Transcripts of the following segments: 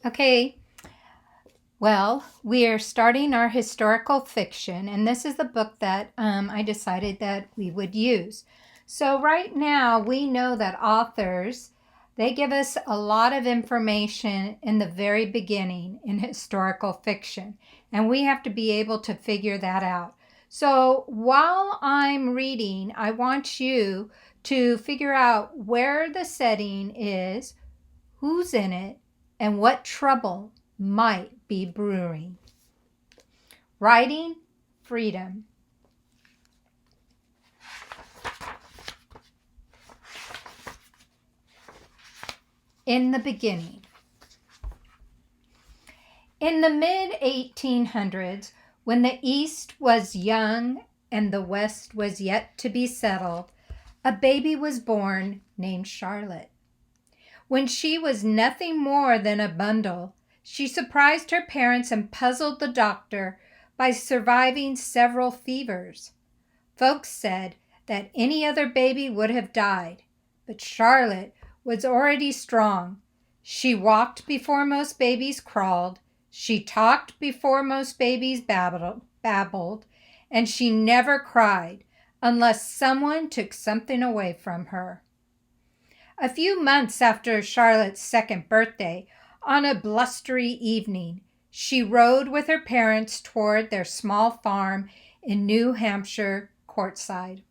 Okay, well, we are starting our historical fiction, and this is the book that I decided that we would use. So right now, we know that authors, they give us a lot of information in the very beginning in historical fiction, and we have to be able to figure that out. So while I'm reading, I want you to figure out where the setting is, who's in it, and what trouble might be brewing. Writing freedom. In the beginning. In the mid 1800s, when the East was young and the West was yet to be settled, a baby was born named Charlotte. When she was nothing more than a bundle, she surprised her parents and puzzled the doctor by surviving several fevers. Folks said that any other baby would have died, but Charlotte was already strong. She walked before most babies crawled, she talked before most babies babbled, and she never cried unless someone took something away from her. A few months after Charlotte's second birthday, on a blustery evening, she rode with her parents toward their small farm in New Hampshire countryside.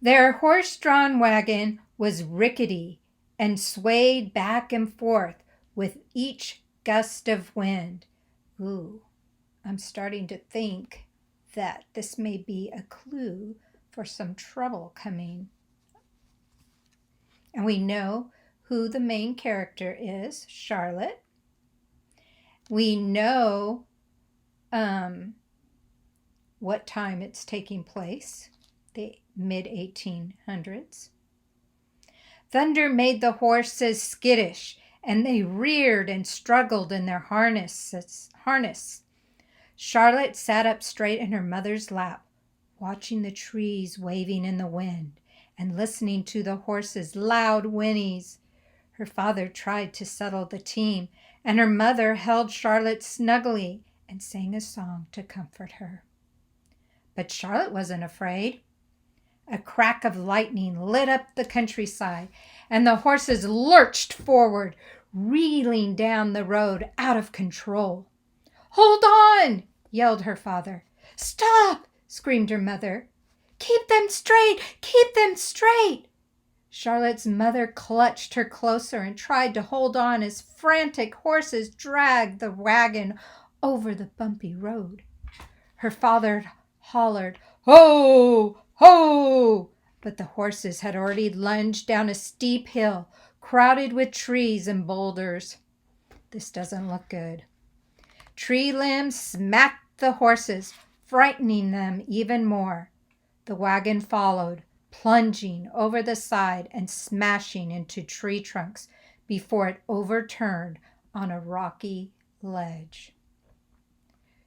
Their horse-drawn wagon was rickety and swayed back and forth with each gust of wind. Ooh, I'm starting to think that this may be a clue for some trouble coming. And we know who the main character is, Charlotte. We know what time it's taking place, the mid-1800s. Thunder made the horses skittish, and they reared and struggled in their harness. Charlotte sat up straight in her mother's lap, watching the trees waving in the wind and listening to the horses' loud whinnies. Her father tried to settle the team, and her mother held Charlotte snugly and sang a song to comfort her. But Charlotte wasn't afraid. A crack of lightning lit up the countryside, and the horses lurched forward, reeling down the road out of control. "Hold on!" yelled her father. "Stop!" screamed her mother. "Keep them straight! Keep them straight!" Charlotte's mother clutched her closer and tried to hold on as frantic horses dragged the wagon over the bumpy road. Her father hollered, "Ho! Ho!" but the horses had already lunged down a steep hill, crowded with trees and boulders. This doesn't look good. Tree limbs smacked the horses, frightening them even more. The wagon followed, plunging over the side and smashing into tree trunks before it overturned on a rocky ledge.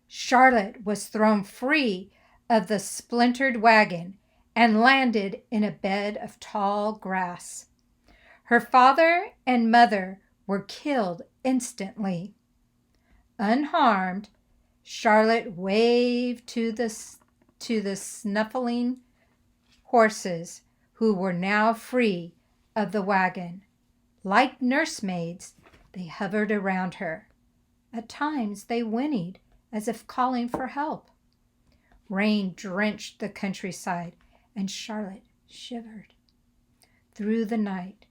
Charlotte was thrown free of the splintered wagon and landed in a bed of tall grass. Her father and mother were killed instantly. Unharmed, Charlotte waved to the snuffling horses who were now free of the wagon. Like nursemaids, they hovered around her. At times they whinnied as if calling for help. Rain drenched the countryside, and Charlotte shivered through the night,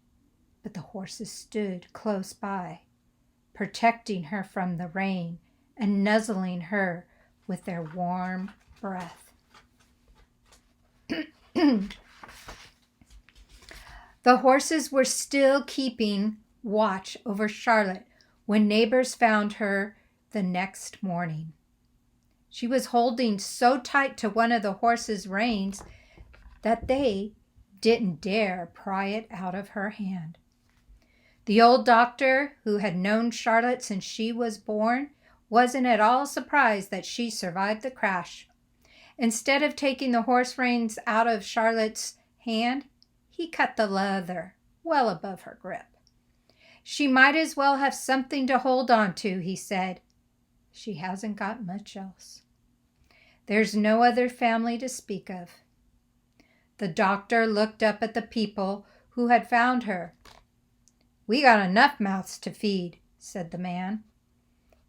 but the horses stood close by, protecting her from the rain and nuzzling her with their warm breath. The horses were still keeping watch over Charlotte when neighbors found her the next morning. She was holding so tight to one of the horses' reins that they didn't dare pry it out of her hand. The old doctor, who had known Charlotte since she was born, wasn't at all surprised that she survived the crash. Instead of taking the horse reins out of Charlotte's hand, he cut the leather well above her grip. She might as well have something to hold on to, he said. She hasn't got much else. There's no other family to speak of. The doctor looked up at the people who had found her. We got enough mouths to feed, said the man,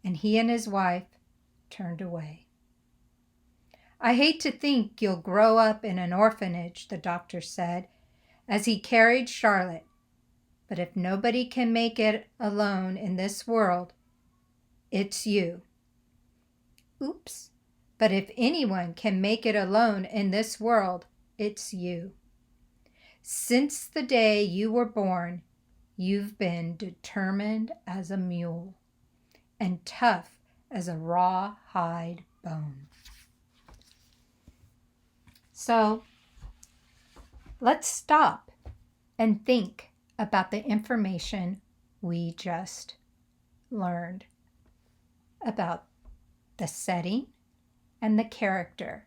and he and his wife turned away. I hate to think you'll grow up in an orphanage, the doctor said, as he carried Charlotte. But if nobody can make it alone in this world, it's you. Oops. But if anyone can make it alone in this world, it's you. Since the day you were born, you've been determined as a mule and tough as a rawhide bone. So let's stop and think about the information we just learned about the setting and the character